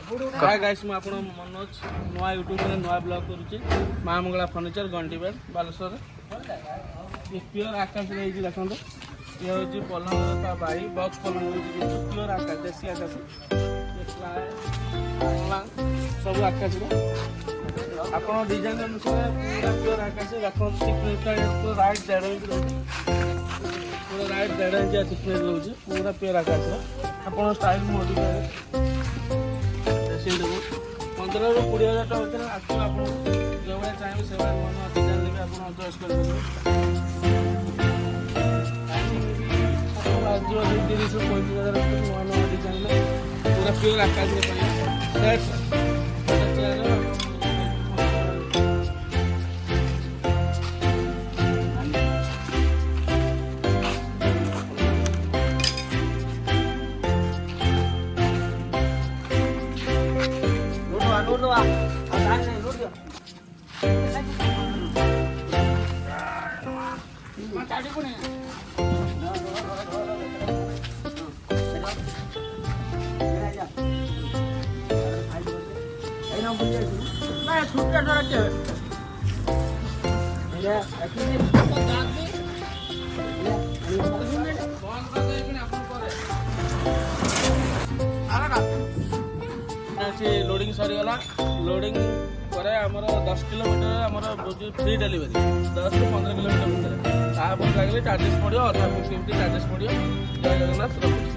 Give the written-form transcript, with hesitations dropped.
Hi guys मैं आपन मनोज नया यूट्यूब में नया ब्लॉग करुच्ची माँ मंगला फर्निचर गंटी बेड बालेश्वर प्योर आकाश रही देखो ये हूँ पलंग बाई बक्स पलंग प्योर आकाश देसी आकाश सब आकाश आप डिजाइन अनुसार पूरा प्योर आकाश देखो पूरा राइट 1.5 इंच पूरा राइट 1.5 इंच थिकनेस रोचे पूरा प्योर आकाश आप स्टाइल मॉडिफाई 15 ରୁ 20,000 ଟଙ୍କା ଭିତରେ ଆକ୍ଚୁଆଲି ଆପଣ ଯେଉଁଭଳିଆ ଚାହିଁବେ ସେଭଳିଆ ନୂଆ ନୂଆ ଡିଜାଇନ୍ ଦେବେ ଆପଣ ଚଏସ୍ କରିପାରିବେ। ଆସିଯିବ 30,000 ରୁ 35,000 ଭିତରେ ନୂଆ ନୂଆ ଡିଜାଇନ୍ ପୁରା ପିଓର ଆକାଶରେ ପାଇବେ lút luôn à? Cái này lút được. Mà chạy đi con này. Đây nó bây giờ này sút ra nó chơi. Đây là cái gì? Con gạt đi. Con gạt đi cái nào không có đấy. Ara na. Loading सरीगला loading पर आमर 10 kilometre आमर free delivery 10 ରୁ 15 kilometre भितर charges पड़ो अधा 50 charges पड़ो जय जगन्नाथ।